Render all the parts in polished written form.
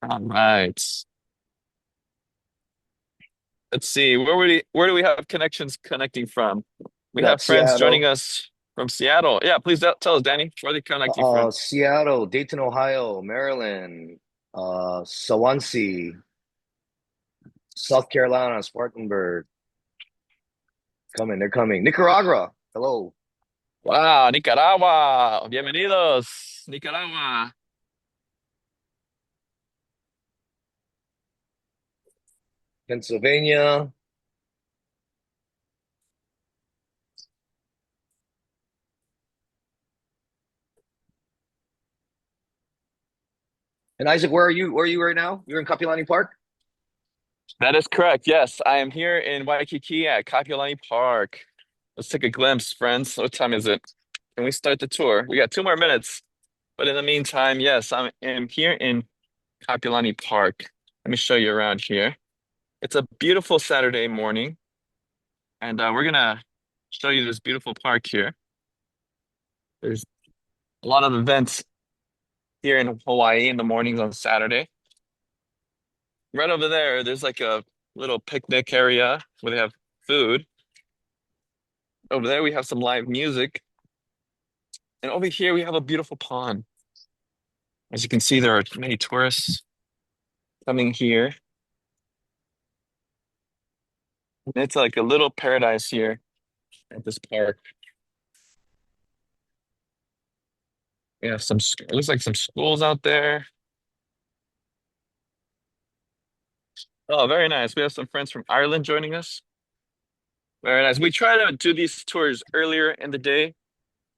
All right. Let's see. Where do we have connections connecting from? We We got have friends joining Seattle, us from Seattle. Yeah, please tell us, Danny. Where are they connecting from? Seattle, Dayton, Ohio, Maryland, Swansea, South Carolina, Spartanburg. They're coming. Nicaragua, hello. Wow, Nicaragua. Bienvenidos, Nicaragua. Pennsylvania. And Isaac, where are you? Where are you right now? You're in Kapiʻolani Park? That is correct. Yes, I am here in Waikiki at Kapiolani Park. Let's take a glimpse, friends. What time is it? Can we start the tour? We got 2 more minutes. But in the meantime, yes, am here in Kapiolani Park. Let me show you around here. It's a beautiful Saturday morning, and we're gonna show you this beautiful park here. There's a lot of events here in Hawaii in the mornings on Saturday. Right over there, there's like a little picnic area where they have food. Over there, we have some live music. And over here, we have a beautiful pond. As you can see, there are many tourists coming here. It's like a little paradise here at this park. We have it looks like some schools out there. Oh, very nice. We have some friends from Ireland joining us. Very nice. We try to do these tours earlier in the day.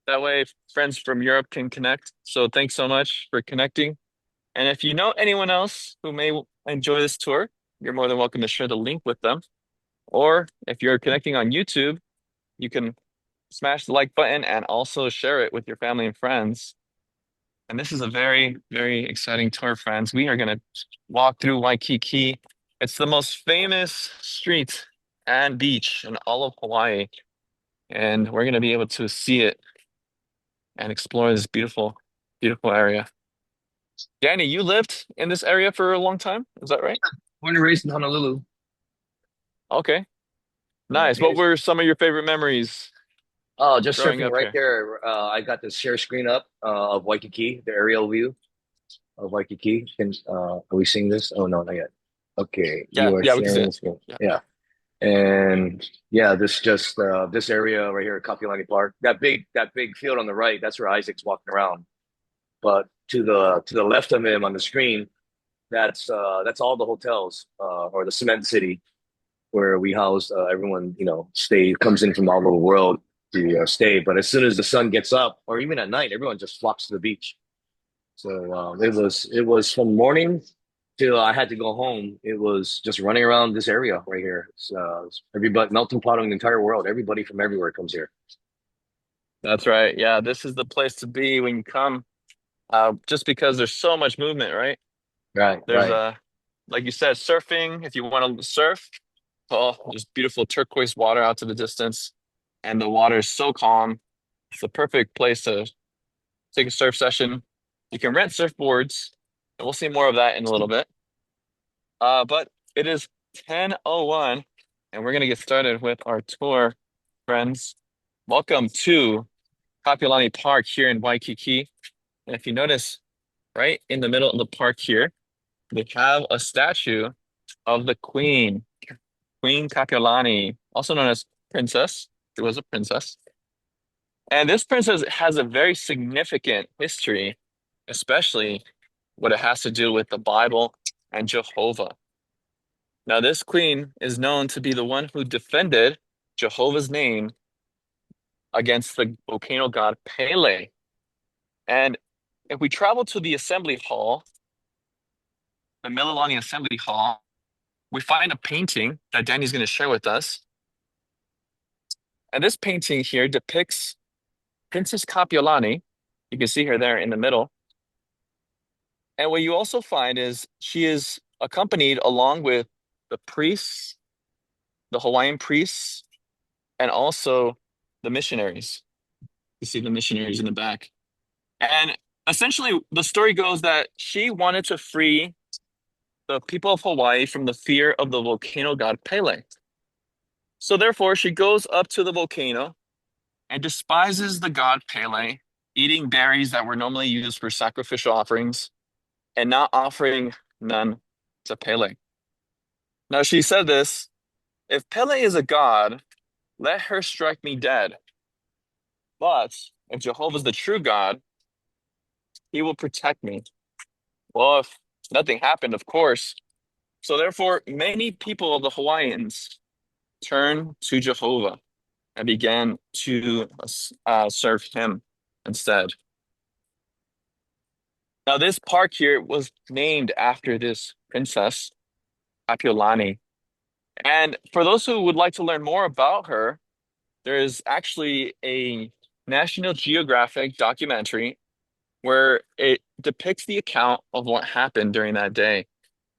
That way, friends from Europe can connect. So thanks so much for connecting. And if you know anyone else who may enjoy this tour, you're more than welcome to share the link with them. Or if you're connecting on YouTube, you can smash the like button and also share it with your family and friends. And this is a very, very exciting tour, friends. We are going to walk through Waikiki. It's the most famous street and beach in all of Hawaii. And we're going to be able to see it and explore this beautiful, beautiful area. Danny, you lived in this area for a long time. Is that right? Born and raised in Honolulu. Okay, Yeah, nice. What were some of your favorite memories oh, just growing surfing up right here? there. I got the share screen up of Waikiki, the aerial view of Waikiki. Are we seeing this? Oh no, not yet. Okay, Yeah, you are yeah, we can see sharing it. the screen. Yeah. Yeah. And yeah, this area right here at Kapiolani Park, that big field on the right, that's where Isaac's walking around. But to the left of him on the screen, that's all the hotels or the cement city where we house everyone, stay comes in from all over the world to stay. But as soon as the sun gets up, or even at night, everyone just flocks to the beach. So it was from morning till I had to go home. It was just running around this area right here. It's everybody melting pot of the entire world. Everybody from everywhere comes here. That's right. Yeah, this is the place to be when you come, just because there's so much movement, right? Right, There's right. like you said, surfing. If you want to surf, oh, there's beautiful turquoise water out to the distance, and the water is so calm. It's the perfect place to take a surf session. You can rent surfboards, and we'll see more of that in a little bit. But it is 10:01, and we're gonna get started with our tour, friends. Welcome to Kapiolani Park here in Waikiki. And if you notice, right in the middle of the park here, they have a statue of the Queen, Queen Kapiolani, also known as Princess. She was a princess. And this princess has a very significant history, especially what it has to do with the Bible and Jehovah. Now, this queen is known to be the one who defended Jehovah's name against the volcano god Pele. And if we travel to the assembly hall, the Mililani Assembly Hall, we find a painting that Danny's going to share with us. And this painting here depicts Princess Kapiolani. You can see her there in the middle. And what you also find is she is accompanied along with the priests, the Hawaiian priests, and also the missionaries. You see the missionaries in the back. And essentially, the story goes that she wanted to free the people of Hawaii from the fear of the volcano god Pele. So therefore, she goes up to the volcano and despises the god Pele, eating berries that were normally used for sacrificial offerings and not offering none to Pele. Now she said this, if Pele is a god, let her strike me dead. But if Jehovah is the true God, he will protect me. Well, if nothing happened, of course. So therefore, many people of the Hawaiians turned to Jehovah and began to serve him instead. Now, this park here was named after this princess, Kapiʻolani. And for those who would like to learn more about her, there is actually a National Geographic documentary where it depicts the account of what happened during that day.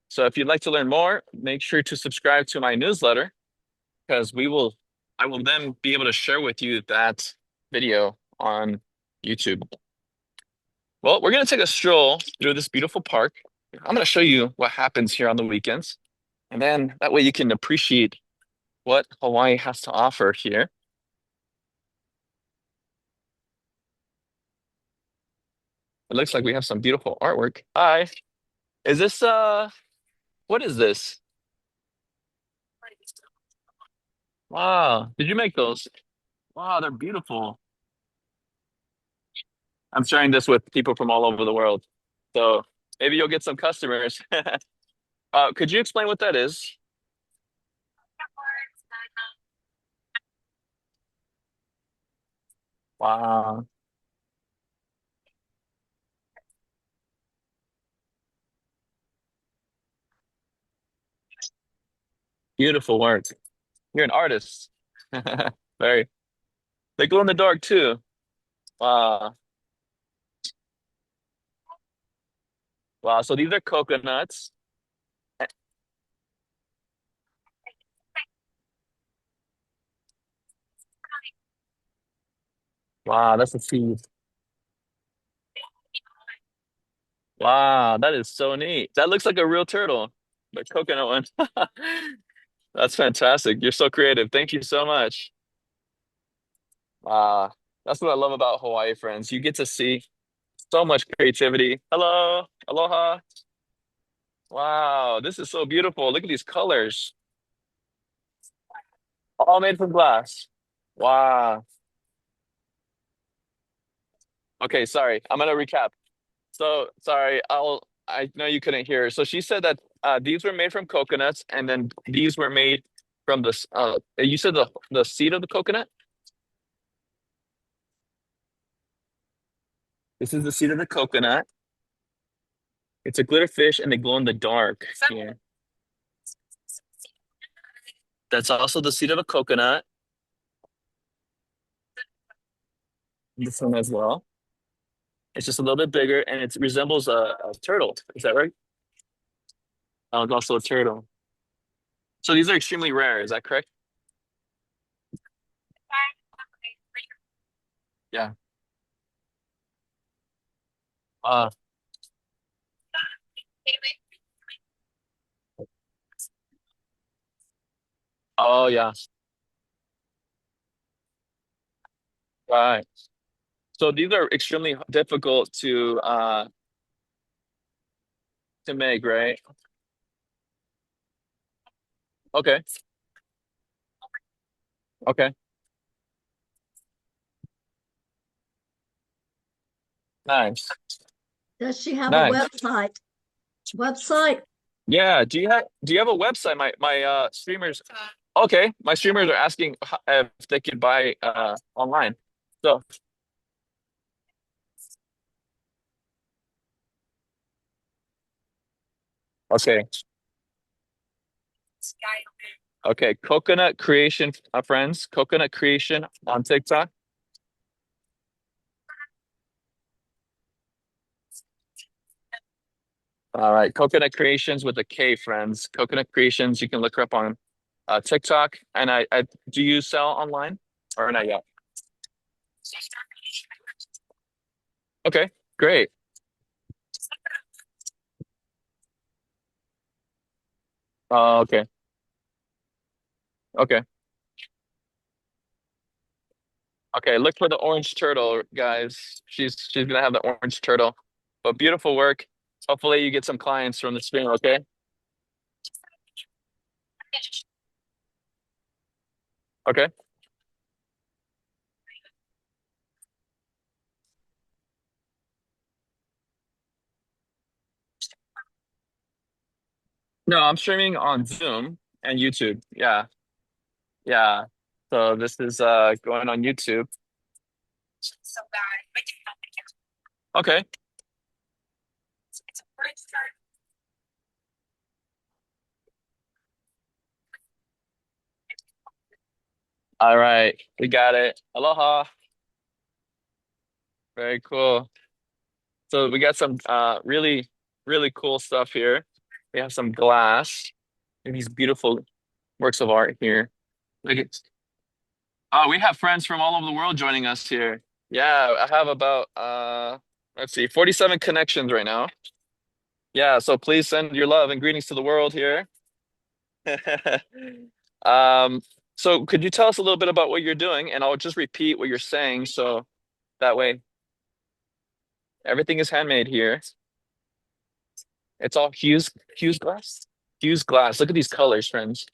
So if you'd like to learn more, make sure to subscribe to my newsletter because I will then be able to share with you that video on YouTube. Well, we're going to take a stroll through this beautiful park. I'm going to show you what happens here on the weekends. And then that way you can appreciate what Hawaii has to offer here. It looks like we have some beautiful artwork. Hi. Is this what is this? Wow. Did you make those? Wow, they're beautiful. I'm sharing this with people from all over the world. So maybe you'll get some customers. Could you explain what that is? Wow. Beautiful work. You're an artist. Very. They glow in the dark too. Wow. Wow. So these are coconuts. Wow, that's a seed. Wow, that is so neat. That looks like a real turtle, the coconut one. That's fantastic. You're so creative. Thank you so much. Uh, that's what I love about Hawaii, friends. You get to see so much creativity. Hello, aloha. Wow, this is so beautiful. Look at these colors, all made from glass. Wow. Okay, sorry. I'm gonna recap. So sorry, I know you couldn't hear. So she said that these were made from coconuts, and then these were made from you said the seed of the coconut? This is the seed of the coconut. It's a glitter fish and they glow in the dark. Yeah. That's also the seed of a coconut. This one as well. It's just a little bit bigger and it resembles a turtle. Is that right? Oh, it's also a turtle. So these are extremely rare. Is that correct? Yeah. Uh, oh yeah. Right. So these are extremely difficult to make, right? Okay. Okay. Nice. Does she have a Nice. website? Website? Yeah. Do you have a website? My streamers. Okay. My streamers are asking if they could buy online. So okay. Okay. Coconut Creation, friends. Coconut Creation on TikTok. All right. Coconut Creations with a K, friends. Coconut Creations. You can look her up on TikTok. And I do you sell online or not yet? Okay. Great. Oh, okay. Okay. Okay. Look for the orange turtle, guys. She's gonna have the orange turtle. But beautiful work. Hopefully you get some clients from the stream, okay? Okay. No, I'm streaming on Zoom and YouTube. Yeah. Yeah. So this is going on YouTube. Okay. All right. We got it. Aloha. Very cool. So we got some really, really cool stuff here. We have some glass and these beautiful works of art here. Look at we have friends from all over the world joining us here. Yeah, I have about let's see, 47 connections right now. Yeah, so please send your love and greetings to the world here. Um, so could you tell us a little bit about what you're doing? And I'll just repeat what you're saying so that way everything is handmade here. It's all Hughes glass. Hughes glass. Look at these colors, friends.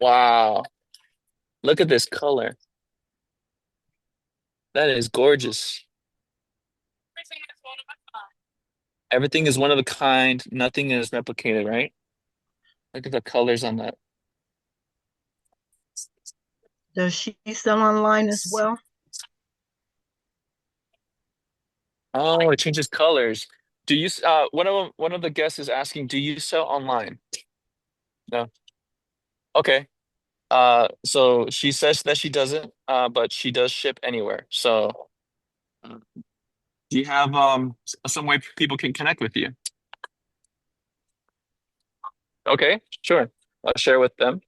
Wow. Look at this color. That is gorgeous. Everything is one of a kind. Nothing is replicated, right? Look at the colors on that. Does she sell online as well? Oh, it changes colors. Do you one of the guests is asking, do you sell online? No. Okay. So she says that she doesn't, but she does ship anywhere. So uh, do you have some way people can connect with you? Okay, sure. I'll share with them.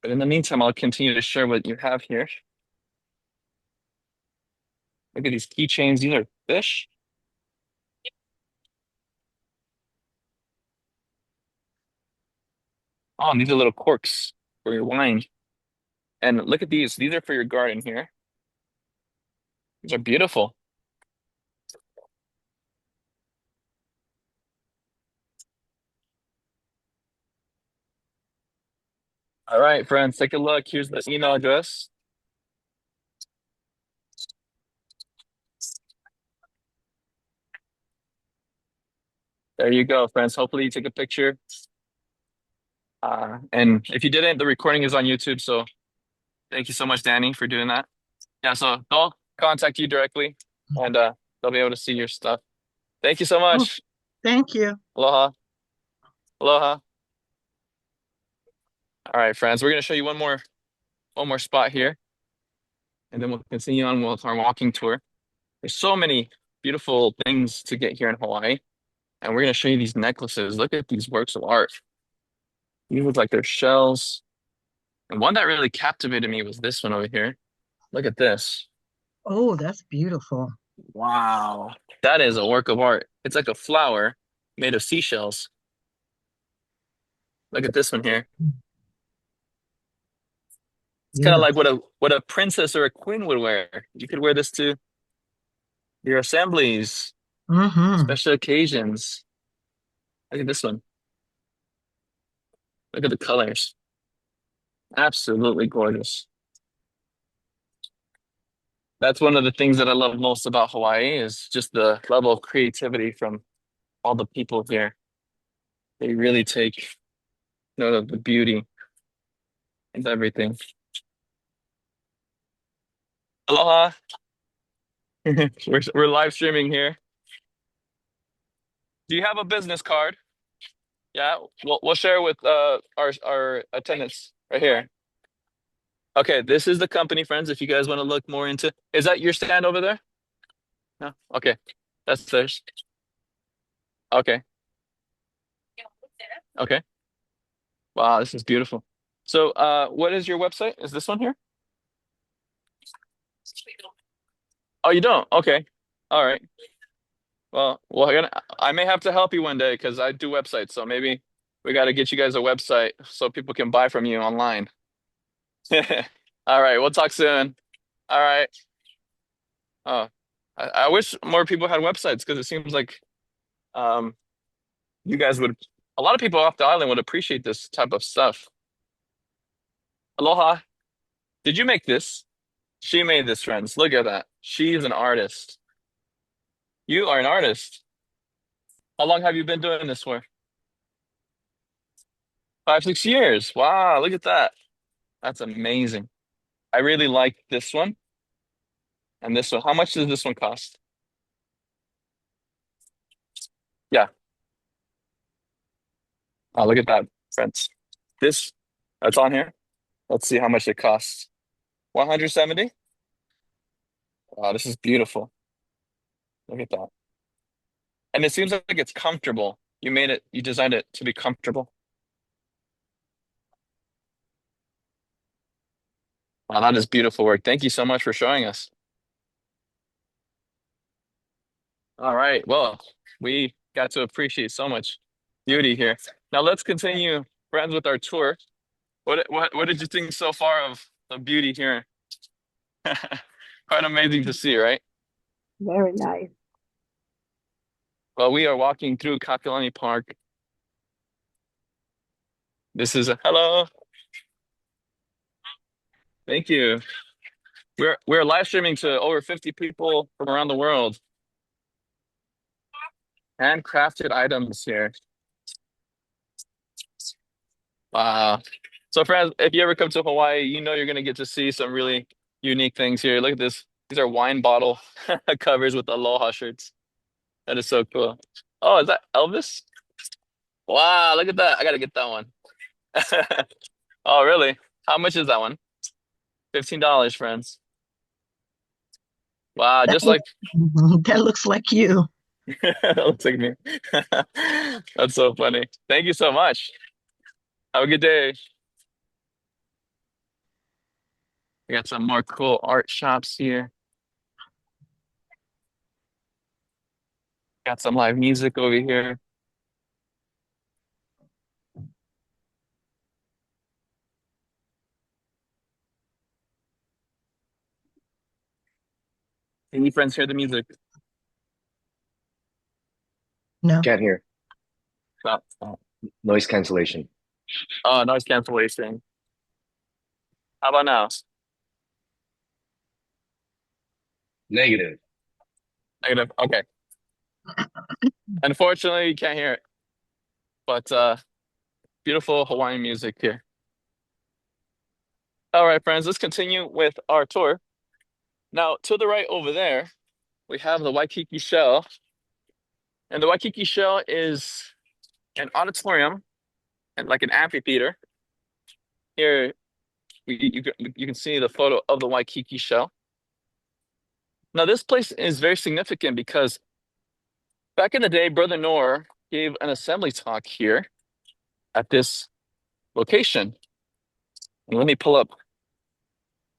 But in the meantime, I'll continue to share what you have here. Look at these keychains. These are fish. Oh, and these are little corks for your wine. And look at these. These are for your garden here. These are beautiful. All right, friends, take a look. Here's the email address. There you go, friends. Hopefully you take a picture. And if you didn't, the recording is on YouTube. So thank you so much, Danny, for doing that. Yeah, so they'll contact you directly and they'll be able to see your stuff. Thank you so Oh, much. thank you. Aloha. Aloha. All right, friends, we're gonna show you one more spot here, and then we'll continue on with our walking tour. There's so many beautiful things to get here in Hawaii, and we're gonna show you these necklaces. Look at these works of art. These look like they're shells. And one that really captivated me was this one over here. Look at this. Oh, that's beautiful. Wow. That is a work of art. It's like a flower made of seashells. Look at this one here. It's kind of like Yes. what a princess or a queen would wear. You could wear this to your assemblies, Mm-hmm. special occasions. Look at this one. Look at the colors. Absolutely gorgeous. That's one of the things that I love most about Hawaii is just the level of creativity from all the people here. They really take note of the beauty and everything. Aloha. We're live streaming here. Do you have a business card? Yeah, we'll share with our attendants right here. Okay, this is the company, friends. If you guys want to look more into, is that your stand over there? No? Okay. That's theirs. Okay. Okay. Wow, this is beautiful. So, what is your website? Is this one here? Oh, you don't? Okay. All right. Well, I may have to help you one day because I do websites. So maybe we got to get you guys a website so people can buy from you online. All right, we'll talk soon. All right. Oh, I wish more people had websites because it seems like um you guys would. A lot of people off the island would appreciate this type of stuff. Aloha. Did you make this? She made this, friends. Look at that. She's an artist. You are an artist. How long have you been doing this for? 5, 6 years. Wow, look at that. That's amazing. I really like this one and this one. How much does this one cost? Yeah. Oh, look at that, friends. This that's on here. Let's see how much it costs. 170? Wow, this is beautiful. Look at that. And it seems like it's comfortable. You designed it to be comfortable. Wow, that is beautiful work. Thank you so much for showing us. All right. Well, we got to appreciate so much beauty here. Now let's continue, friends, with our tour. What did you think so far of the beauty here? Quite amazing to see, right? Very nice. Well, we are walking through Kapiʻolani Park. This is a hello. Thank you. We're live streaming to over 50 people from around the world. Handcrafted items here. Wow. So friends, if you ever come to Hawaii, you know you're gonna get to see some really unique things here. Look at this. These are wine bottle covers with aloha shirts. That is so cool. Oh, is that Elvis? Wow, look at that. I gotta get that one. Oh, really? How much is that one? $15, friends. Wow, That just looks, like that looks like you. that looks like me. That's so funny. Thank you so much. Have a good day. We got some more cool art shops here. Got some live music over here. Can you friends hear the music? No. Can't hear. Stop. Stop. Noise cancellation. Oh, noise cancellation. How about now? Negative. Negative. Okay. Unfortunately, you can't hear it, but beautiful Hawaiian music here. All right, friends, let's continue with our tour. Now, to the right over there, we have the Waikiki Shell. And the Waikiki Shell is an auditorium and like an amphitheater. Here, you can see the photo of the Waikiki Shell. Now, this place is very significant because back in the day, Brother Noor gave an assembly talk here at this location. And let me pull up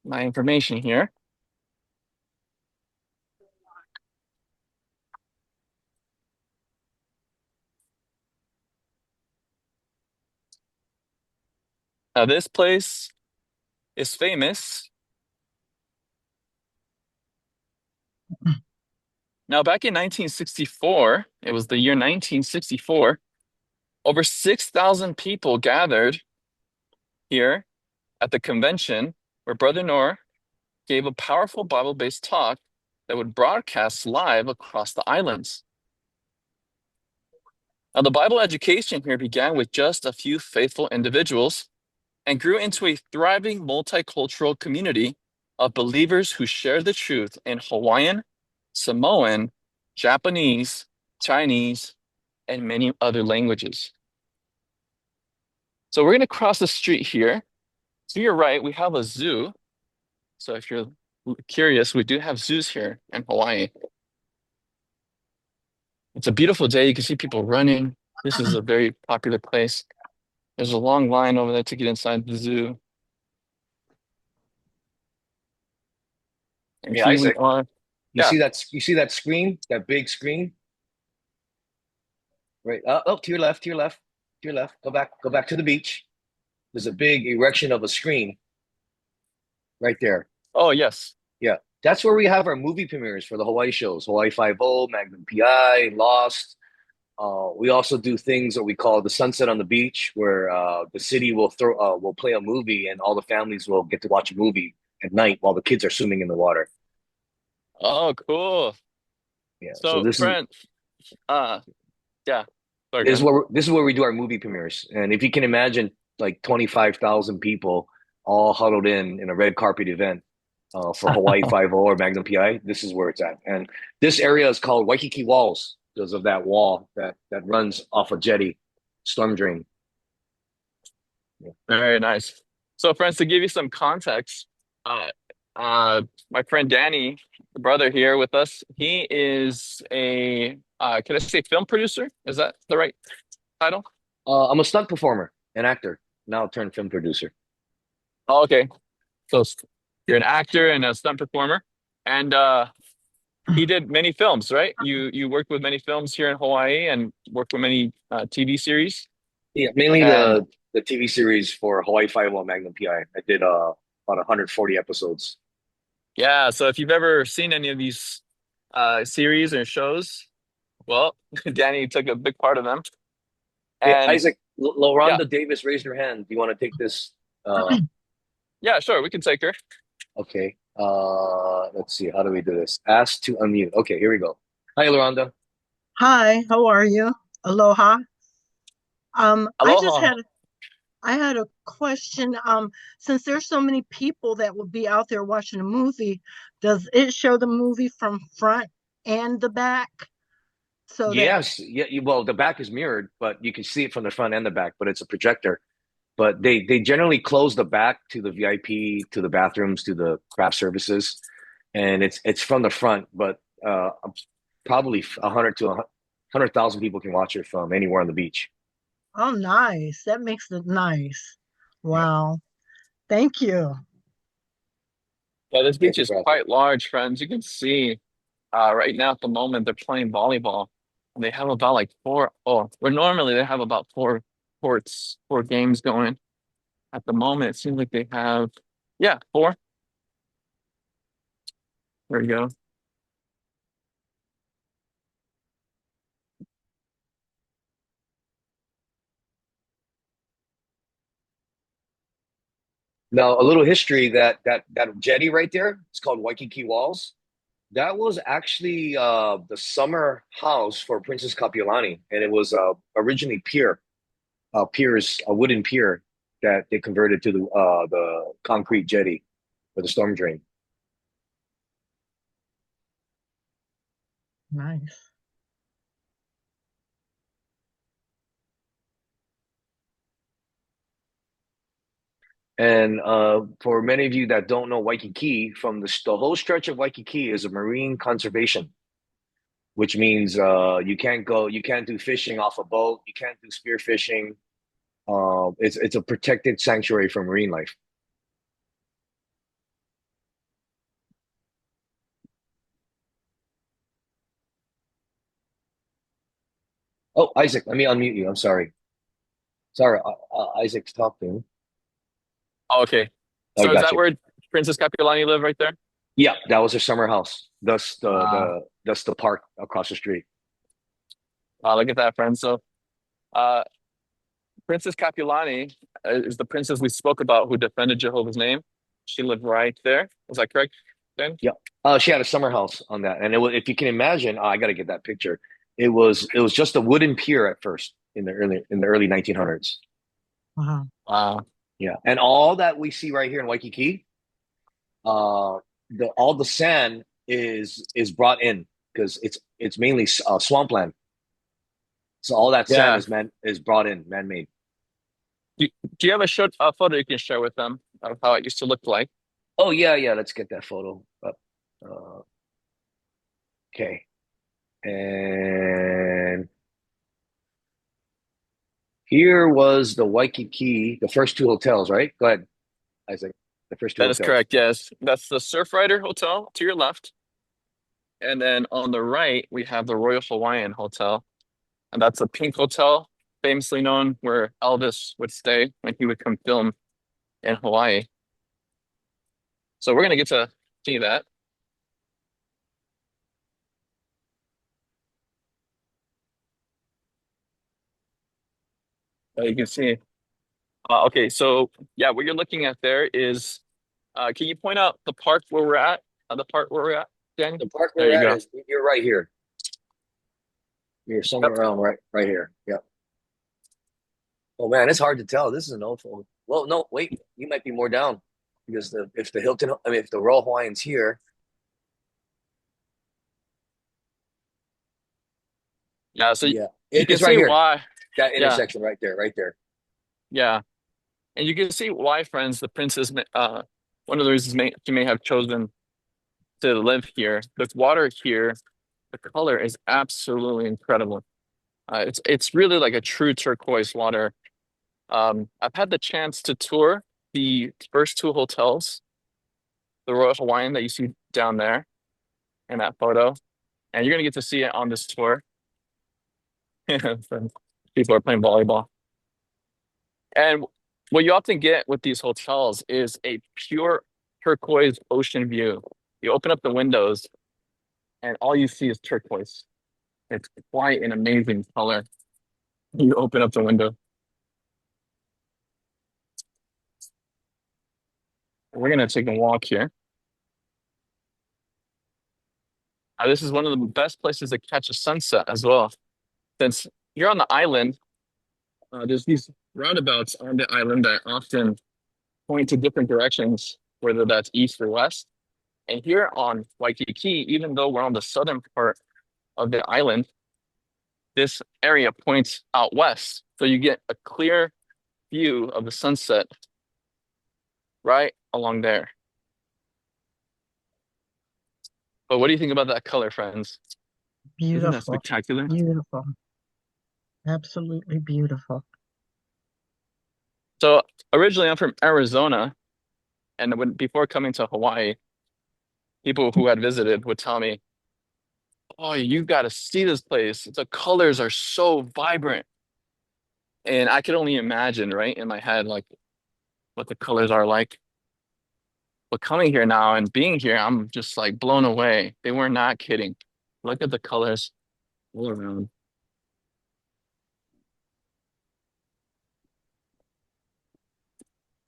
my information here. Now, this place is famous. Now, back in 1964, it was the year 1964, over 6,000 people gathered here at the convention where Brother Noor gave a powerful Bible-based talk that would broadcast live across the islands. Now, the Bible education here began with just a few faithful individuals and grew into a thriving multicultural community of believers who shared the truth in Hawaiian, Samoan, Japanese, Chinese, and many other languages. So we're going to cross the street here. To your right, we have a zoo. So if you're curious, we do have zoos here in Hawaii. It's a beautiful day. You can see people running. This is a very popular place. There's a long line over there to get inside the zoo. And Hey, here we Isaac, are. you Yeah. see that? You see that screen? That big screen? right. Oh, to your left, to your left, to your left. Go back to the beach. There's a big erection of a screen right there. Oh, yes. Yeah, that's where we have our movie premieres for the Hawaii shows: Hawaii Five O, Magnum PI, Lost. We also do things that we call the Sunset on the Beach, where the city will play a movie, and all the families will get to watch a movie at night while the kids are swimming in the water. Oh, cool. Yeah, so So, friend, uh, yeah. Sorry, go ahead. this is where we do our movie premieres, and if you can imagine, like 25,000 people all huddled in a red carpet event for Hawaii Five O or Magnum PI, this is where it's at. And this area is called Waikiki Walls because of that wall that runs off a jetty storm drain. Yeah. Very nice. So, friends, to give you some context, uh, my friend Danny, the brother here with us, he is can I say film producer? Is that the right title? I'm a stunt performer, an actor, now turned film producer. Oh, okay. So you're an actor and a stunt performer, and he did many films, right? You worked with many films here in Hawaii and worked with many TV series. Yeah, mainly And the TV series for Hawaii Five-O Magnum PI. I did about 140 episodes. yeah, so if you've ever seen any of these series or shows, well, Danny took a big part of them. Hey, And Isaac, yeah, Loranda Davis raised her hand. Do you want to take this? yeah, sure, we can take her. Okay. Let's see. How do we do this? Ask to unmute. Okay, here we go. Hi, Loranda. Hi, how are you? Aloha. I just Aloha. had a question. Since there's so many people that will be out there watching a movie, does it show the movie from front and the back? So that, Yes. Yeah. Well, the back is mirrored, but you can see it from the front and the back. But it's a projector. But they generally close the back to the VIP, to the bathrooms, to the craft services, and it's from the front. But probably 100 to 100,000 people can watch it from anywhere on the beach. oh, nice. That makes it nice. Yeah. Wow. Thank you. Yeah, this beach Thank you is for asking. quite large, friends. You can see right now at the moment they're playing volleyball. And they have about like four, oh, where normally they have about four courts, four games going. At the moment, it seems like they have, yeah, four. There we go. Now, a little history that jetty right there, it's called Waikiki Walls. That was actually the summer house for Princess Kapiolani, and it was originally piers, a wooden pier that they converted to the concrete jetty for the storm drain. Nice. And for many of you that don't know Waikiki, from the whole stretch of Waikiki is a marine conservation, which means you can't do fishing off a boat, you can't do spear fishing. It's a protected sanctuary for marine life. Oh, Isaac, let me unmute you. I'm sorry. Sorry, Isaac's talking. Oh, okay. I So is got that you. where Princess Kapiolani live right there? Yeah, that was her summer house. Uh, Thus the park across the street. Look at that, friends. So uh, Princess Kapiolani is the princess we spoke about who defended Jehovah's name. She lived right there. Was that correct, then? Yeah. She had a summer house on that, and it was, if you can imagine, I got to get that picture. It was just a wooden pier at first in the early 1900s. Wow. Wow. Yeah, and all that we see right here in Waikiki, the all the sand is brought in because it's mainly swampland. So all that sand Yeah. is brought in, man made. Do you have a photo you can share with them of how it used to look like? Oh yeah, yeah. Let's get that photo up. Uh, okay, and here was the Waikiki, the first two hotels, right? Go ahead, Isaac. The first two That is hotels. correct, yes. That's the Surfrider Hotel to your left. And then on the right, we have the Royal Hawaiian Hotel And that's a pink hotel, famously known where Elvis would stay when he would come film in Hawaii. So we're gonna get to see that. You can see. Okay, so yeah, what you're looking at there is, can you point out the park where we're at? The part where we're at, Danny? The park There we're you at go. is you're right here. You're somewhere Yep. around right here. Yep. Oh man, it's hard to tell. This is an old phone. Well, no, wait, you might be more down because if the Hilton, I mean, if the Royal Hawaiian's here, Yeah, so yeah, you can it's right see here. why. That Yeah, intersection right there, right there. yeah. And you can see why, friends, the princess, one of the reasons she may have chosen to live here. The water here, the color is absolutely incredible. It's really like a true turquoise water. I've had the chance to tour the first two hotels, the Royal Hawaiian that you see down there in that photo, and you're gonna get to see it on this tour. People are playing volleyball. And what you often get with these hotels is a pure turquoise ocean view. You open up the windows and all you see is turquoise. It's quite an amazing color. You open up the window. We're gonna take a walk here. This is one of the best places to catch a sunset as well. Since you're on the island, there's these roundabouts on the island that often point to different directions, whether that's east or west. And here on Waikiki, even though we're on the southern part of the island, this area points out west. So you get a clear view of the sunset right along there. But what do you think about that color, friends? Isn't that Beautiful. spectacular? Beautiful. Absolutely beautiful. So originally I'm from Arizona, and before coming to Hawaii, people who had visited would tell me, "Oh, you got to see this place. The colors are so vibrant." And I could only imagine, right, in my head, like what the colors are like. But coming here now and being here, I'm just like blown away. They were not kidding. Look at the colors all around.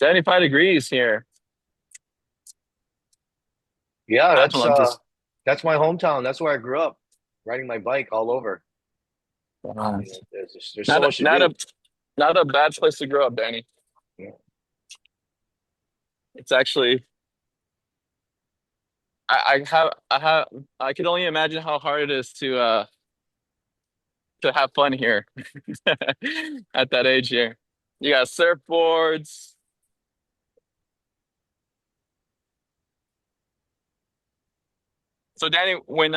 75 degrees here. Yeah, I don't know, just that's my hometown. That's where I grew up, riding my bike all over. uh, You know, there's so not a, much to not a do. not a bad place to grow up, Danny. Yeah. It's actually I I can only imagine how hard it is to have fun here at that age here. You got surfboards. So Danny, when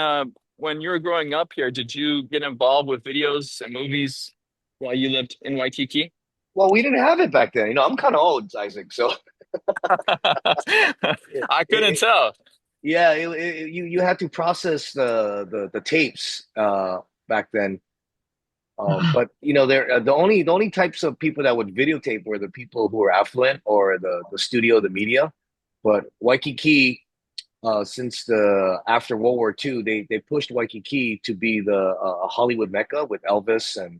you were growing up here, did you get involved with videos and movies while you lived in Waikiki? Well, we didn't have it back then. You know, I'm kind of old, Isaac. So it, I couldn't it, tell. yeah, you had to process the tapes back then. But you know, the only types of people that would videotape were the people who were affluent or the studio, the media. But Waikiki, since the after World War II, they pushed Waikiki to be the Hollywood Mecca with Elvis and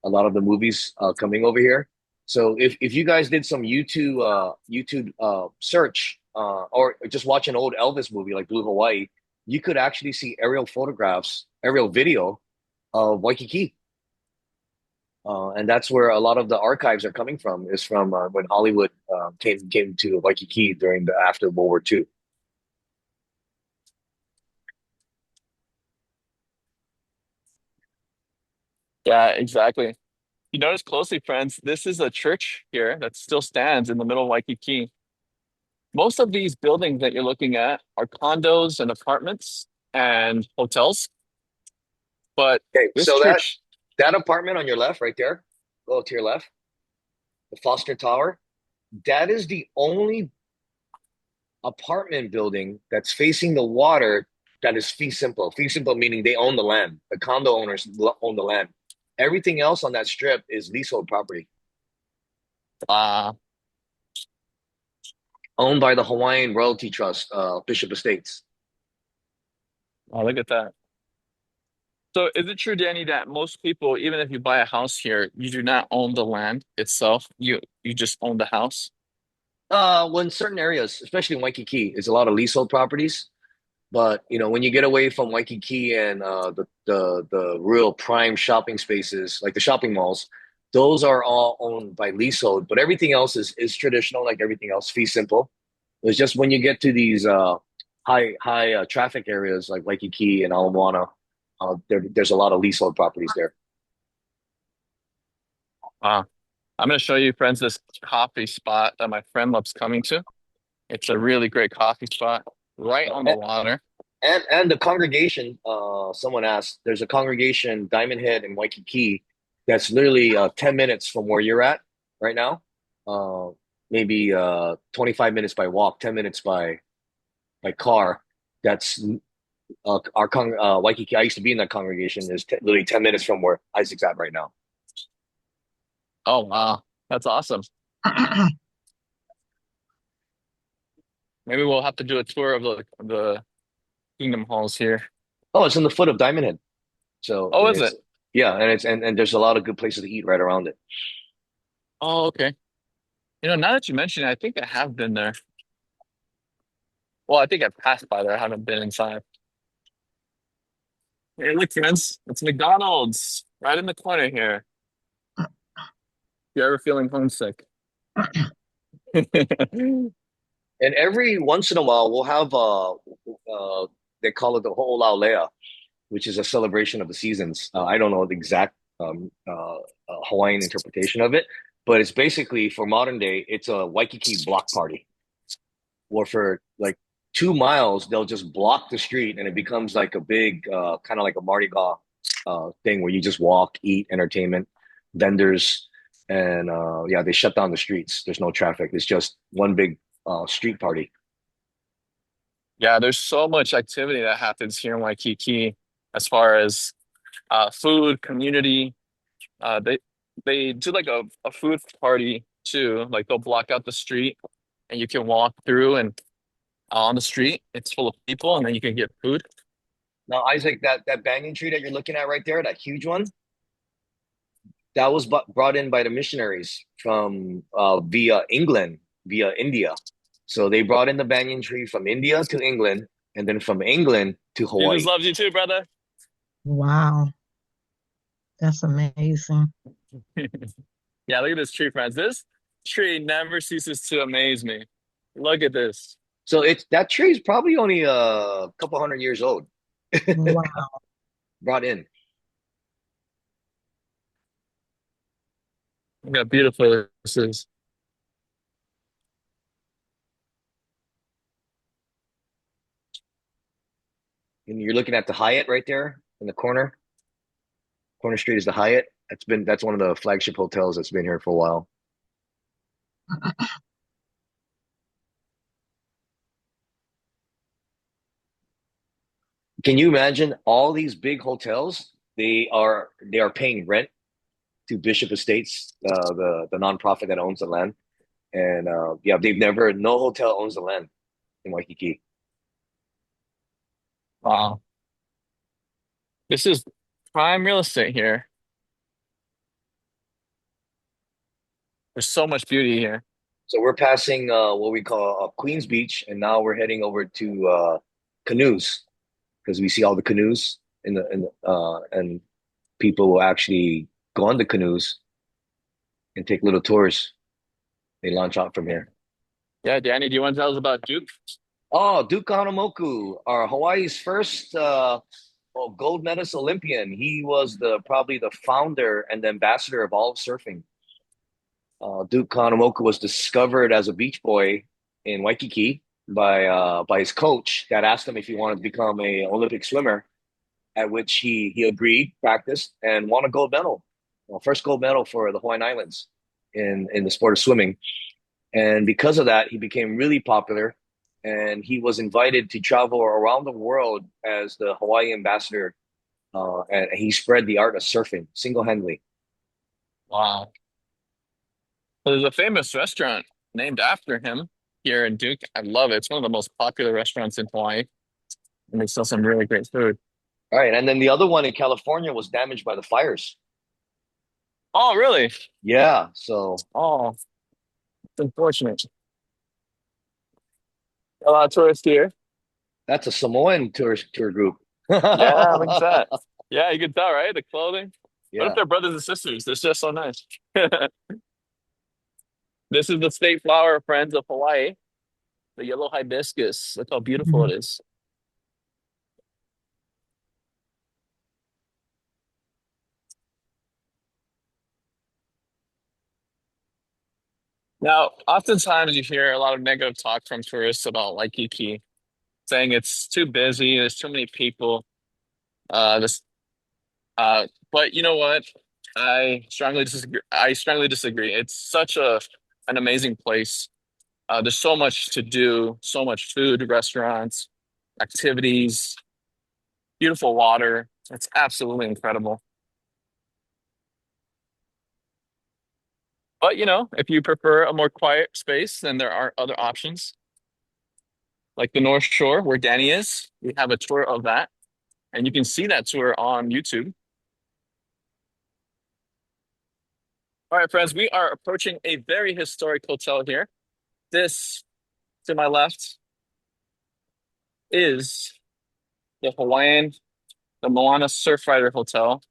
a lot of the movies coming over here. So if you guys did some YouTube search or just watch an old Elvis movie like Blue Hawaii, you could actually see aerial photographs, aerial video of Waikiki. And that's where a lot of the archives are coming from, is from when Hollywood came to Waikiki during the after World War II. Yeah, exactly. You notice closely, friends, this is a church here that still stands in the middle of Waikiki. Most of these buildings that you're looking at are condos and apartments and hotels, but Okay, this so church, that apartment on your left, right there, go to your left, the Foster Tower, that is the only apartment building that's facing the water that is fee simple. Fee simple meaning they own the land. The condo owners own the land. Everything else on that strip is leasehold property Uh, owned by the Hawaiian Royalty Trust, Bishop Estates. oh, look at that. So is it true, Danny, that most people, even if you buy a house here, you do not own the land itself? You just own the house? Well, in certain areas, especially in Waikiki, is a lot of leasehold properties. But when you get away from Waikiki and the real prime shopping spaces, like the shopping malls, those are all owned by leasehold. But everything else is traditional, like everything else, fee simple. It's just when you get to these high traffic areas like Waikiki and Ala Moana, there's a lot of leasehold properties there. Uh, I'm going to show you, friends, this coffee spot that my friend loves coming to. It's a really great coffee spot right on the And water. and the congregation, someone asked, there's a congregation, Diamond Head in Waikiki, that's literally 10 minutes from where you're at right now. Uh, Maybe 25 minutes by walk, 10 minutes by car. That's Waikiki. I used to be in that congregation. Is literally 10 minutes from where Isaac's at right now. Oh, wow. That's awesome. Maybe we'll have to do a tour of the Kingdom Halls here. Oh, it's in the foot of Diamond Head. So Oh, is it's it? yeah, and and there's a lot of good places to eat right around it. Oh, okay. Now that you mention it, I think I have been there. Well, I think I've passed by there. I haven't been inside. Hey, look, friends, it's McDonald's right in the corner here. If you're ever feeling homesick. And every once in a while, we'll have they call it the Ho'olaulea, which is a celebration of the seasons. I don't know the exact Hawaiian interpretation of it, but it's basically for modern day, it's a Waikiki block party, where for like 2 miles they'll just block the street, and it becomes like a big kind of like a Mardi Gras thing where you just walk, eat, entertainment, vendors, and yeah, they shut down the streets. There's no traffic. It's just one big street party. Yeah, there's so much activity that happens here in Waikiki as far as food, community. They do like a food party too. Like they'll block out the street and you can walk through and on the street it's full of people and then you can get food. Now, Isaac, that banyan tree that you're looking at right there, that huge one, that was brought in by the missionaries from via England, via India. So they brought in the banyan tree from India to England, and then from England to Jesus Hawaii. loves you too, brother. Wow, that's amazing. Yeah, look at this tree, friends. This tree never ceases to amaze me. Look at this. So it's that tree is probably only a couple hundred years old, Wow. brought in. Look how beautiful this is. And you're looking at the Hyatt right there in the corner. Corner Street is the Hyatt. That's one of the flagship hotels that's been here for a while. Can you imagine all these big hotels? They are paying rent to Bishop Estates, the nonprofit that owns the land. And yeah, no hotel owns the land in Waikiki. Wow. This is prime real estate here. There's so much beauty here. So we're passing what we call Queens Beach, and now we're heading over to canoes because we see all the canoes and people will actually go on the canoes and take little tours. They launch out from here. Yeah, Danny, do you want to tell us about Duke? Oh, Duke Kahanamoku, our Hawaii's first gold medalist Olympian. He was probably the founder and the ambassador of all of surfing. Duke Kahanamoku was discovered as a beach boy in Waikiki by his coach that asked him if he wanted to become a Olympic swimmer, at which he agreed, practiced, and won a gold medal. Well, first gold medal for the Hawaiian Islands in the sport of swimming. And because of that, he became really popular, and he was invited to travel around the world as the Hawaii ambassador and he spread the art of surfing single-handedly. Wow. So there's a famous restaurant named after him here in Duke. I love it. It's one of the most popular restaurants in Hawaii, and they sell some really great food. All right, and then the other one in California was damaged by the fires. Oh, really? Yeah, so Oh, it's unfortunate. A lot of tourists here. that's a Samoan tour group. Yeah, look at that. Yeah, you can tell, right? The clothing. What if Yeah. they're brothers and sisters? They're just so nice. This is the state flower, friends of Hawaii, the yellow hibiscus. Look how beautiful it is. Now, oftentimes you hear a lot of negative talk from tourists about Waikiki, saying it's too busy, there's too many people. This, but you know what? I strongly disagree. I strongly disagree. It's such an amazing place. There's so much to do, so much food, restaurants, activities, beautiful water. It's absolutely incredible. But if you prefer a more quiet space, then there are other options, like the North Shore, where Danny is. We have a tour of that, and you can see that tour on YouTube. All right, friends, we are approaching a very historic hotel here. This, to my left, is the the Moana Surfrider Hotel.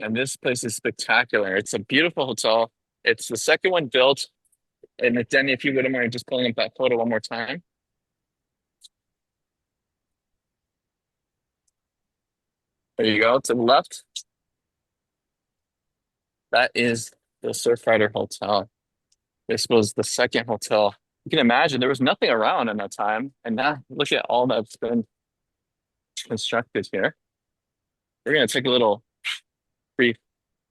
And this place is spectacular. It's a beautiful hotel. It's the second one built. And Denny, if you wouldn't mind just pulling up that photo one more time. There you go. To the left, that is the Surfrider Hotel. This was the second hotel. You can imagine there was nothing around in that time. And now look at all that's been constructed here. We're going to take a little brief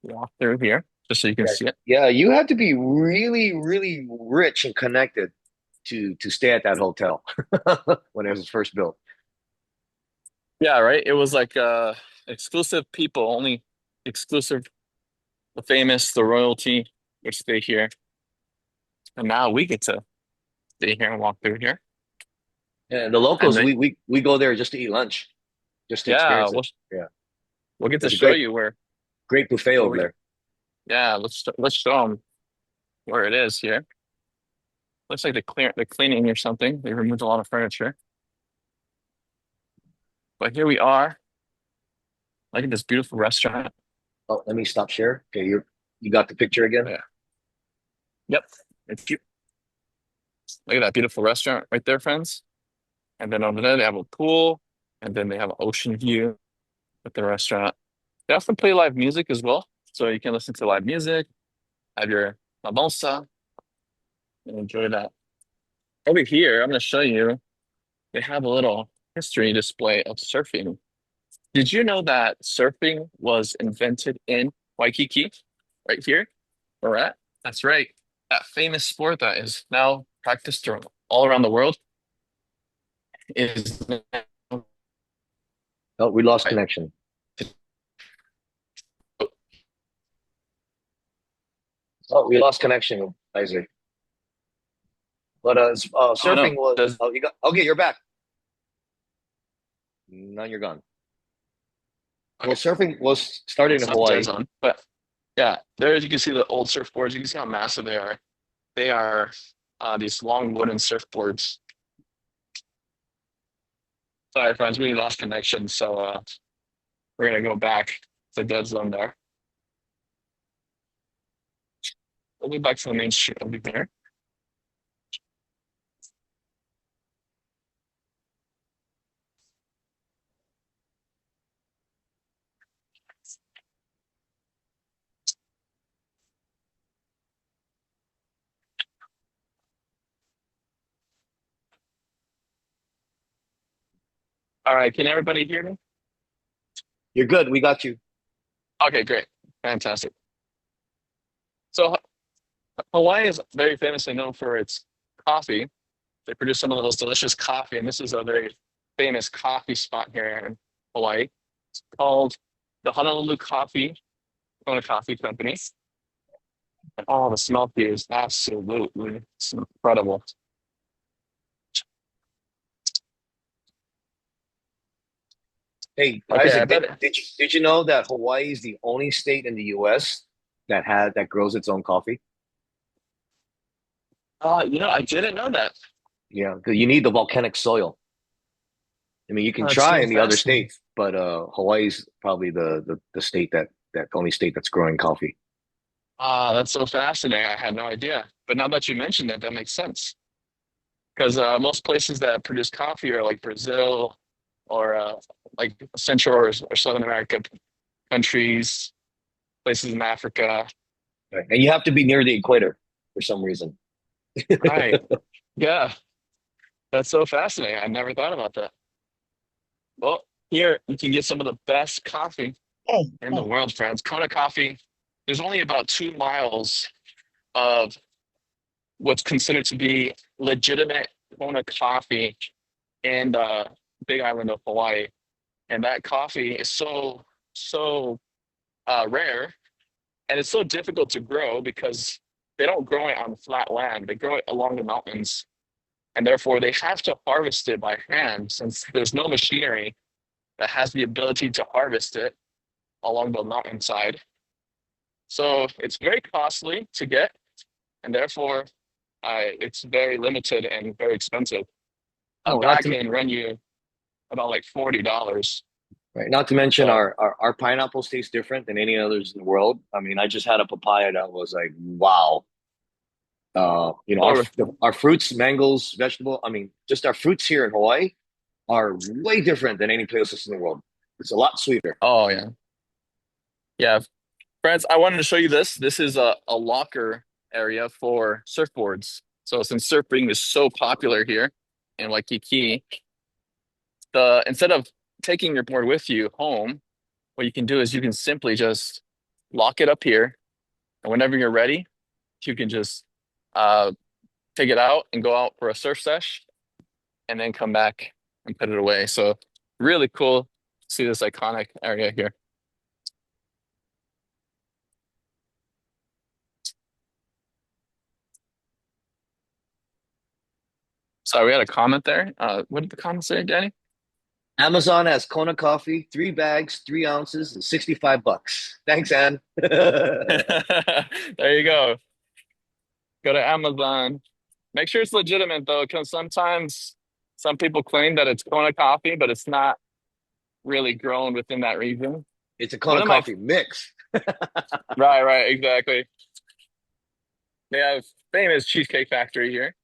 walk through here just so you can Yeah, see it. yeah, you have to be really, really rich and connected to stay at that hotel when it was first built. Yeah, right. It was like exclusive people, only exclusive, the famous, the royalty would stay here. And now we get to stay here and walk through here. And the And locals, then we go there just to eat lunch, just to yeah, experience it. Yeah, we'll get to there's a show you great buffet where over we there. yeah, let's show them where it is here. Looks like they're cleaning or something. They removed a lot of furniture. But here we are. Look at this beautiful restaurant. Oh, let me stop share. Okay, you got the picture again? Yeah. Yep. It's cute. Look at that beautiful restaurant right there, friends. And then over there they have a pool, and then they have an ocean view at the restaurant. They often play live music as well, so you can listen to live music, have your mimosa, and enjoy that. Over here, I'm going to show you. They have a little history display of surfing. Did you know that surfing was invented in Waikiki, right here? Where we're at? That's right. That famous sport that is now practiced all around the world is now. Oh, we lost connection. Oh, we lost connection, Isaac. But Oh no, surfing was. does Oh, you got. Okay, you're back. Now you're gone. Well, okay. surfing was started in It's not dead Hawaii. on, but yeah, there you can see the old surfboards. You can see how massive they are. They are these long wooden surfboards. Sorry, friends, we lost connection, so we're gonna go back to dead zone there. We'll be back to the main street over here. All right, can everybody hear me? You're good. We got you. Okay, great, fantastic. So Hawaii is very famously known for its coffee. They produce some of the most delicious coffee, and this is a very famous coffee spot here. Hawaii. It's called the Honolulu Kona Coffee Company. And oh, the smell here is absolutely it's incredible. Hey, Okay, I Isaac, bet. did you know that Hawaii is the only state in the U.S. that grows its own coffee? I didn't know that. Yeah, because you need the volcanic soil. I mean, you can That's try so in the other fascinating. states, but Hawaii's probably the state that only state that's growing coffee. That's so fascinating. I had no idea. But now that you mentioned it, that makes sense. Because most places that produce coffee are like Brazil or like Central or Southern America countries, places in Africa. Right. And you have to be near the equator for some reason. Right. Yeah. That's so fascinating. I never thought about that. Well, here you can get some of the best coffee Hey, in the hey. world, friends. Kona coffee. There's only about 2 miles of what's considered to be legitimate Kona coffee in the Big Island of Hawaii. And that coffee is so rare, and it's so difficult to grow because they don't grow it on flat land. They grow it along the mountains, and therefore they have to harvest it by hand since there's no machinery that has the ability to harvest it along the mountainside. So it's very costly to get, and therefore it's very limited and very expensive. A Oh, not bag to can run you about like $40. right, not to mention So, our pineapples taste different than any others in the world. I mean, I just had a papaya that was like, wow. or Our fruits, mangoes, vegetable. I mean, just our fruits here in Hawaii are way different than any places in the world. It's a lot sweeter. oh yeah, yeah, friends. I wanted to show you this. This is a locker area for surfboards. So since surfing is so popular here in Waikiki, the instead of taking your board with you home, what you can do is you can simply just lock it up here, and whenever you're ready, you can just uh, take it out and go out for a surf sesh, and then come back and put it away. So really cool to see this iconic area here. Sorry, we had a comment there. What did the comment say, Danny? Amazon has Kona coffee, 3 bags, 3 ounces, and $65. Thanks, Ann. There you go. Go to Amazon. Make sure it's legitimate though, because sometimes some people claim that it's Kona coffee, but it's not really grown within that region. It's a One Kona of my coffee mix. right, right, exactly. They have famous Cheesecake Factory here.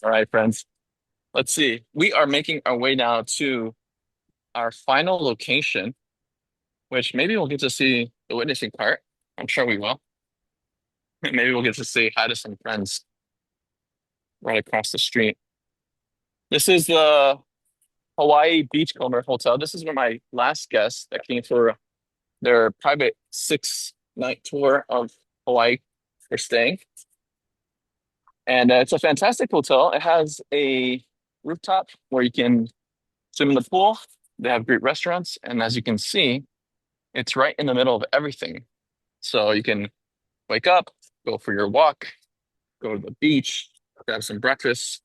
All right, friends. Let's see. We are making our way now to our final location, which maybe we'll get to see the witnessing part. I'm sure we will. Maybe we'll get to say hi to some friends right across the street. This is the Hawaii Beachcomber Hotel. This is where my last guest that came for their private 6 night tour of Hawaii are staying. And it's a fantastic hotel. It has a rooftop where you can swim in the pool. They have great restaurants. And as you can see, it's right in the middle of everything. So you can wake up, go for your walk, go to the beach, grab some breakfast.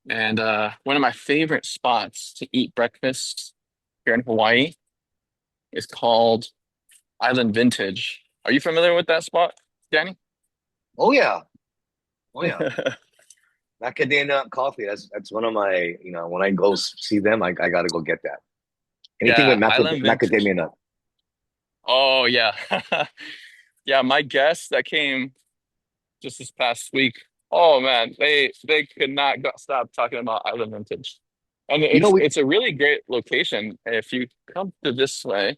And one of my favorite spots to eat breakfast here in Hawaii is called Island Vintage. Are you familiar with that spot, Danny? Oh yeah, oh yeah. Macadamia coffee. That's one of my, when I go see them, I gotta go get that. Anything with Yeah, Island Vintage. macadamia nut. Oh yeah. Yeah, my guests that came just this past week. Oh man, they could not stop talking about Island Vintage. And You know, it's a really great location. If you come to this way.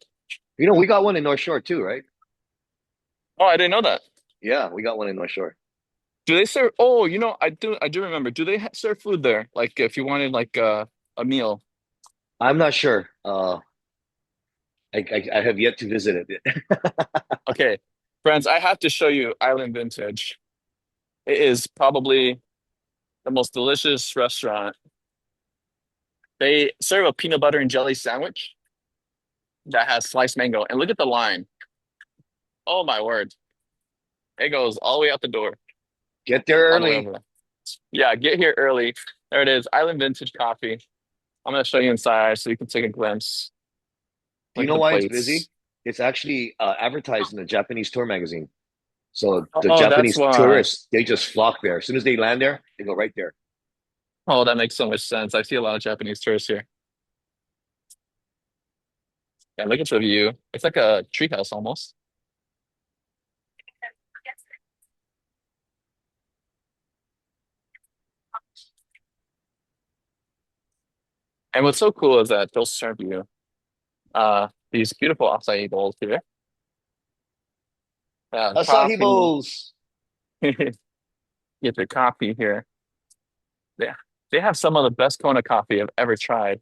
we got one in North Shore too, right? Oh, I didn't know that. Yeah, we got one in North Shore. Do they serve? Oh, I do remember. Do they serve food there? Like if you wanted like a meal. I'm not sure. I have yet to visit it. Okay, friends, I have to show you Island Vintage. It is probably the most delicious restaurant. They serve a peanut butter and jelly sandwich that has sliced mango. And look at the line. Oh my word. It goes all the way out the door, Get there all the way early. over there. Yeah, get here early. There it is, Island Vintage Coffee. I'm gonna show you inside so you can take a glimpse. Do you Look at know the why it's busy? plates. It's actually advertised in the Japanese tour magazine. So the Oh, that's Japanese why. tourists, they just flock there. As soon as they land there, they go right there. Oh, that makes so much sense. I see a lot of Japanese tourists here. Yeah, look at the view. It's like a treehouse almost. And what's so cool is that they'll serve you these beautiful acai bowls here. Asahi Coffee. bowls. Get your coffee here. Yeah. They have some of the best Kona coffee I've ever tried.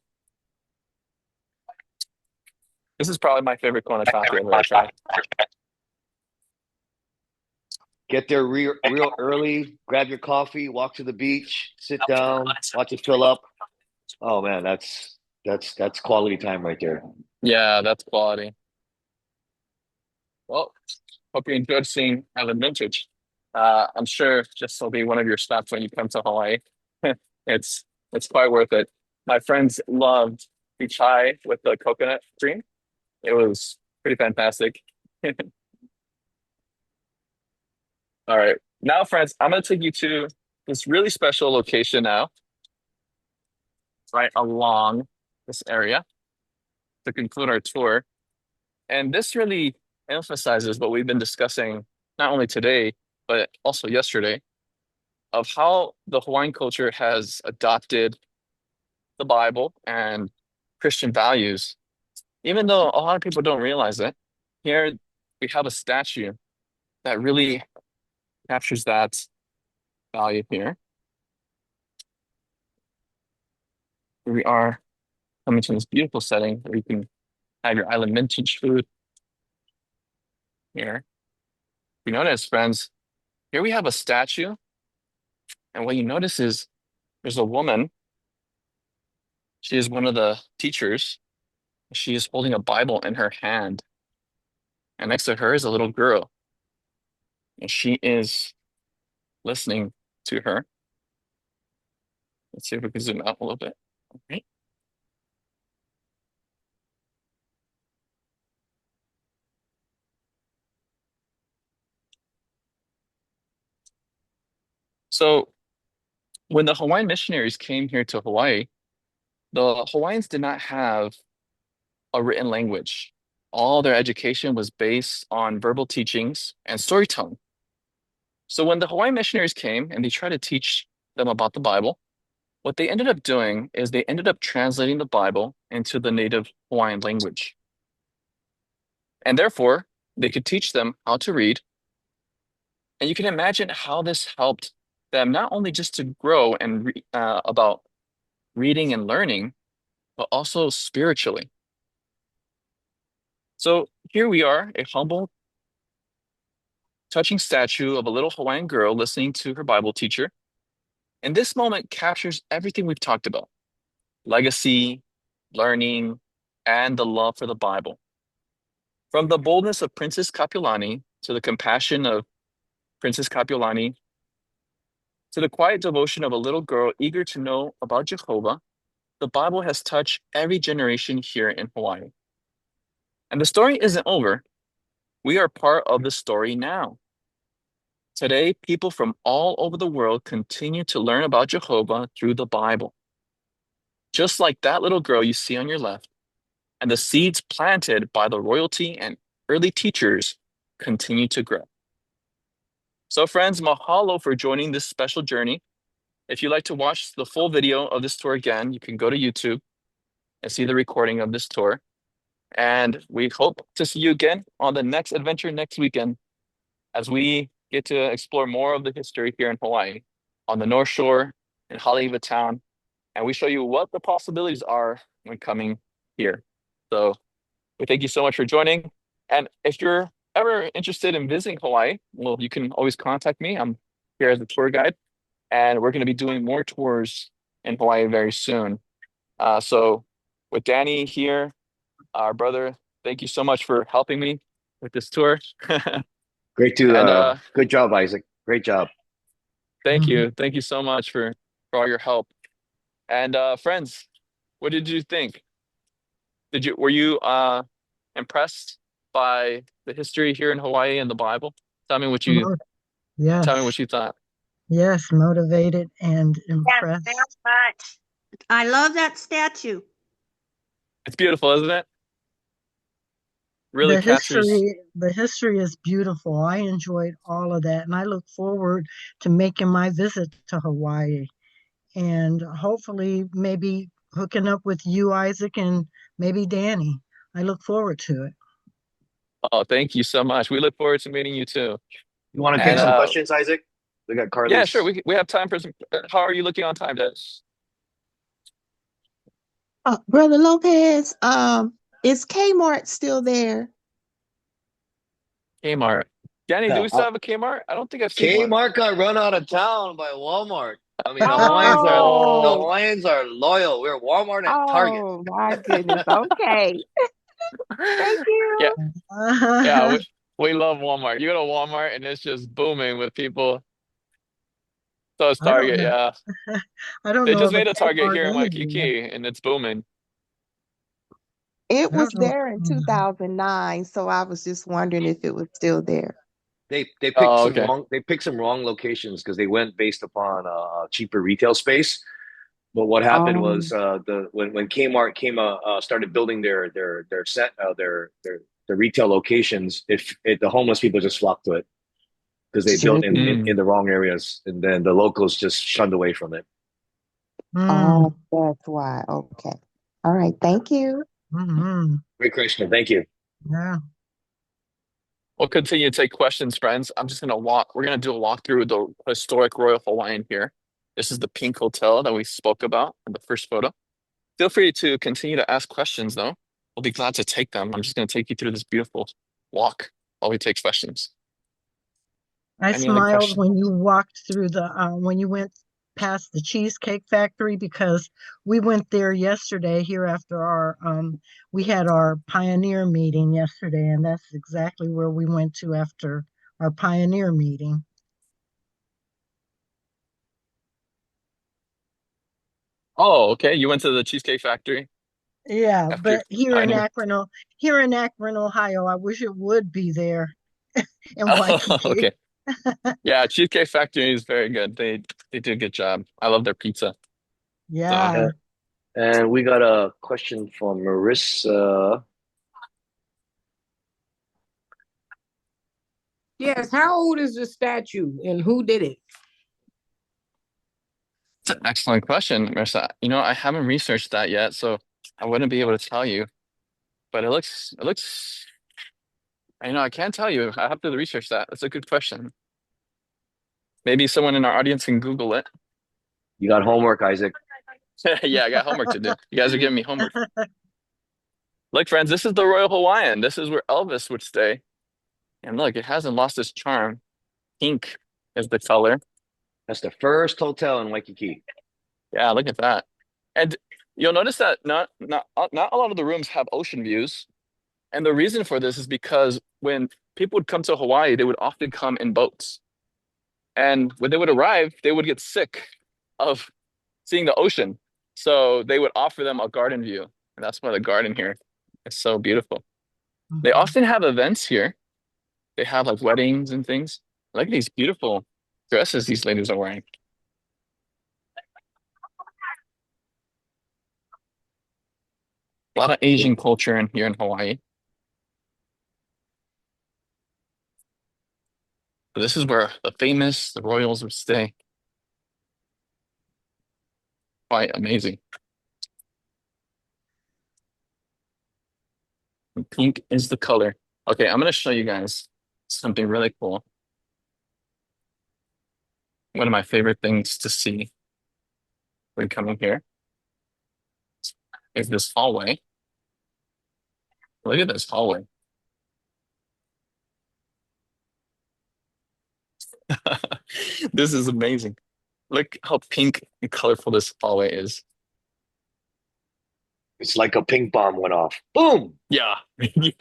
This is probably my favorite Kona coffee I've ever tried. Get there real early. Grab your coffee. Walk to the beach. Sit down. Watch it fill up. Oh man, that's quality time right there. Yeah, that's quality. Well, hope you enjoyed seeing Island Vintage. I'm sure this will be one of your stops when you come to Hawaii. It's it's quite worth it. My friends loved the chai with the coconut cream. It was pretty fantastic. All right. Now, friends, I'm going to take you to this really special location now, right along this area to conclude our tour. And this really emphasizes what we've been discussing not only today, but also yesterday, of how the Hawaiian culture has adopted the Bible and Christian values, even though a lot of people don't realize it. Here we have a statue that really captures that value here. Here we are coming to this beautiful setting where you can have your island vintage food here. You notice, friends, here we have a statue, and what you notice is there's a woman. She is one of the teachers. She is holding a Bible in her hand, and next to her is a little girl, and she is listening to her. Let's see if we can zoom out a little bit. All right. So when the Hawaiian missionaries came here to Hawaii, the Hawaiians did not have a written language. All their education was based on verbal teachings and storytelling. So when the Hawaiian missionaries came and they tried to teach them about the Bible, what they ended up doing is they ended up translating the Bible into the native Hawaiian language. And therefore, they could teach them how to read. And you can imagine how this helped them not only just to grow and about reading and learning, but also spiritually. So here we are, a humble, touching statue of a little Hawaiian girl listening to her Bible teacher. And this moment captures everything we've talked about: legacy, learning, and the love for the Bible. From the boldness of Princess Kapiolani to the compassion of Princess Kapiolani to the quiet devotion of a little girl eager to know about Jehovah, the Bible has touched every generation here in Hawaii. And the story isn't over. We are part of the story now. Today, people from all over the world continue to learn about Jehovah through the Bible. Just like that little girl you see on your left, and the seeds planted by the royalty and early teachers continue to grow. So, friends, mahalo for joining this special journey. If you'd like to watch the full video of this tour again, you can go to YouTube and see the recording of this tour. And we hope to see you again on the next adventure next weekend as we get to explore more of the history here in Hawaii on the North Shore in Haleiwa Town. And we show you what the possibilities are when coming here. So We thank you so much for joining. And if you're ever interested in visiting Hawaii, well, you can always contact me. I'm here as a tour guide, and we're going to be doing more tours in Hawaii very soon. So, with Danny here, our brother, thank you so much for helping me with this tour. Great to And good job, Isaac. Great job. Mhm. thank you so much for all your help. And friends, what did you think? Were you impressed by the history here in Hawaii and the Bible? Tell me what you Mo- tell me what Yes, you thought. yes, motivated and Yes, very impressed. much. I love that statue. It's beautiful, isn't it? Really The captures. history, the history is beautiful. I enjoyed all of that, and I look forward to making my visit to Hawaii and hopefully maybe hooking up with you, Isaac, and maybe Danny. I look forward to it. Oh, thank you so much. We look forward to meeting you too. You want to pick And some questions, Isaac? We got yeah, sure. Carly's. We have time for some. How are you looking on time, Des? Brother Lopez, is Kmart still there? Kmart. Danny, do Yeah, we still have a Kmart? I don't think I've seen one. Kmart got run out of town by Walmart. I mean, the Oh, Oh, Hawaiians are loyal. We're Walmart and Target. Oh my goodness. Okay. Thank yeah, you. yeah. We love Walmart. You go to Walmart and it's just booming with people. So it's I don't Target. know. Yeah, I don't they know just of a made a Target Kmart here in anywhere. Waikiki, and it's booming. it I was don't know. there in 2009, so I was just wondering if it was still there. Oh, okay. They picked some wrong locations because they went based upon cheaper retail space. But what happened was Um, the when Kmart came started building their retail locations, if the homeless people just flocked to it because they built gee. Mm. in the wrong areas, and then the locals just shunned away from it. Mm, Oh, that's why. Okay. All right. Thank you. mm, Great question. Thank you. yeah. We'll continue to take questions, friends. I'm just gonna walk. We're gonna do a walkthrough of the historic Royal Hawaiian here. This is the pink hotel that we spoke about in the first photo. Feel free to continue to ask questions, though. We'll be glad to take them. I'm just gonna take you through this beautiful walk while we take questions. I Any other smiled questions? when you walked through when you went past the Cheesecake Factory because we went there yesterday here after we had our pioneer meeting yesterday, and that's exactly where we went to after our pioneer meeting. Oh, okay. You went to the Cheesecake Factory Yeah, after but here in Pioneer. Akron, Ohio, I wish it would be there in Oh, Waikiki. okay. Yeah, Cheesecake Factory is very good. They do a good job. I love their pizza. So, Yeah. Uh, and we got a question from Marissa. Yes, how old is the statue and who did it? it's an excellent question, Marissa. I haven't researched that yet, so I wouldn't be able to tell you. But it looks. I can't tell you. I have to research that. That's a good question. Maybe someone in our audience can Google it. You got homework, Isaac. Yeah, I got homework to do. You guys are giving me homework. Look, friends, this is the Royal Hawaiian. This is where Elvis would stay. And look, it hasn't lost its charm. Pink is the color. That's the first hotel in Waikiki. Yeah, look at that. And you'll notice that not a lot of the rooms have ocean views. And the reason for this is because when people would come to Hawaii, they would often come in boats. And when they would arrive, they would get sick of seeing the ocean. So they would offer them a garden view. And that's why the garden here is so beautiful. They Mhm. often have events here. They have like weddings and things. Look at these beautiful dresses these ladies are wearing. A lot of Asian culture in here in Hawaii. So this is where the royals would stay. Quite amazing. And pink is the color. Okay, I'm gonna show you guys something really cool. One of my favorite things to see when coming here is this hallway. Look at this hallway. This is amazing. Look how pink and colorful this hallway is. It's like a ping bomb went off. Boom! Yeah. Yeah.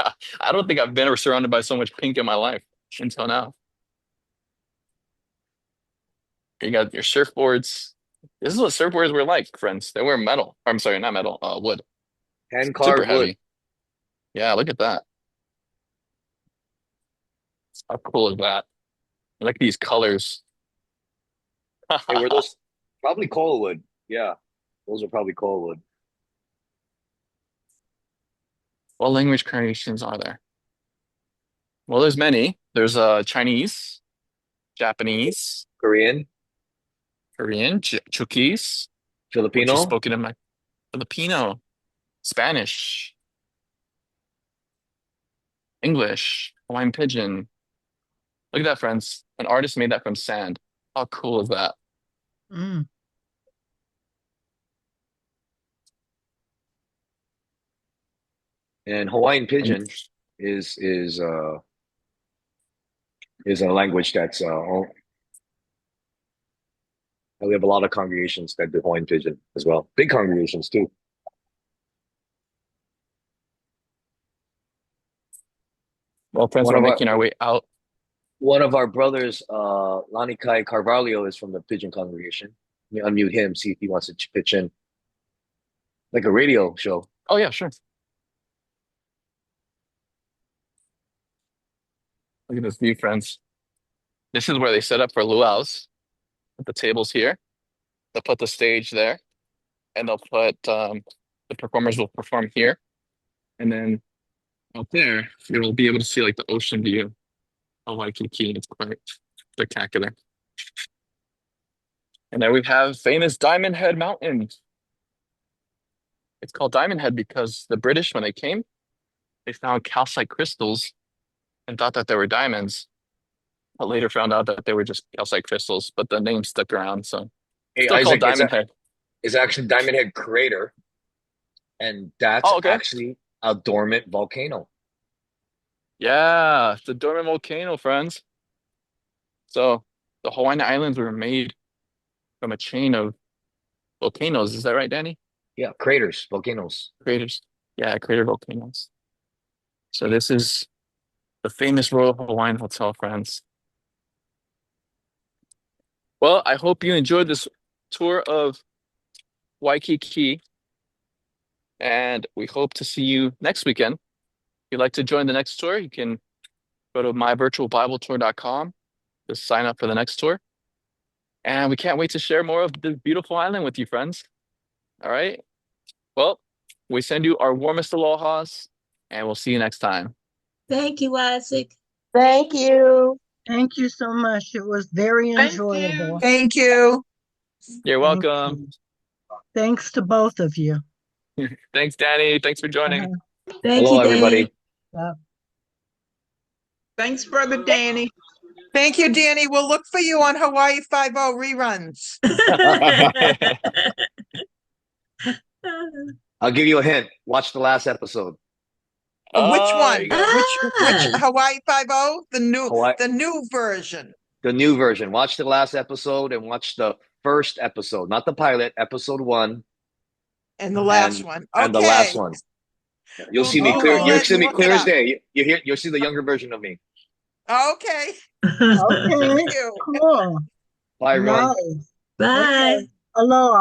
I don't think I've been surrounded by so much pink in my life until now. You got your surfboards. This is what surfboards were like, friends. They were metal. I'm sorry, not metal, wood. Hand Super carved wood. heavy. Yeah, look at that. How cool is that? I like these colors. Hey, were those probably coal wood? Yeah, those are probably coal wood. What language creations are there? Well, there's many. There's Chinese, Japanese, Korean, Korean, Chuukese, which is Filipino. spoken in my Filipino, Spanish, English, Hawaiian Pidgin. Look at that, friends. An artist made that from sand. How cool is that? Mm. And Hawaiian And Pidgin is is uh is a language that's we have a lot of congregations that do Hawaiian Pidgin as well. Big congregations too. well, friends, One we're of our making our way out. one of our brothers, Lanikai Carvalho, is from the Pidgin congregation. Let me unmute him, see if he wants to pitch in, like a radio show. Oh yeah, sure. Look at this view, friends. This is where they set up for luau's. Put the tables here. They'll put the stage there, and they'll put the performers will perform here, and then out there you'll be able to see like the ocean view of Waikiki. It's quite spectacular. And then we have famous Diamond Head Mountain. It's called Diamond Head because the British, when they came, they found calcite crystals and thought that they were diamonds, but later found out that they were just calcite crystals. But the name stuck around, so Hey, still called Isaac, Diamond Head. it's actually Diamond Head Crater, and that's Oh, okay. actually a dormant volcano. Yeah, it's a dormant volcano, friends. So the Hawaiian Islands were made from a chain of volcanoes. Is that right, Danny? Yeah, craters, volcanoes. Craters. Yeah, crater volcanoes. So this is the famous Royal Hawaiian Hotel, friends. Well, I hope you enjoyed this tour of Waikiki, and we hope to see you next weekend. If you'd like to join the next tour, you can go to myvirtualbibletour.com to sign up for the next tour. And we can't wait to share more of this beautiful island with you, friends. All right. Well, we send you our warmest allohas, and we'll see you next time. Thank you, Isaac. Thank you. Thank you so much. It was very Thank enjoyable. Thank you. You're Thank welcome. you. Thanks to both of you. Thanks, Danny. Thanks for joining. Thank Hello, you, everybody. Danny. Thanks, Brother Danny. Thank you, Danny. We'll look for you on Hawaii 5 reruns. I'll give you a hint. Watch the last episode. Which Oh, one? there you go. Which Hawaii 5 Hawaii, the new version. the new version. Watch the last episode and watch the first episode, not the pilot, episode 1 And the last and one. and the last Okay. one. You'll We'll see me Google clear. You'll it see and me look clear it as up. day. You'll see the younger version of me. Okay. Okay, Thank you. cool. Bye, everyone. Nice. Bye. Okay. Aloha.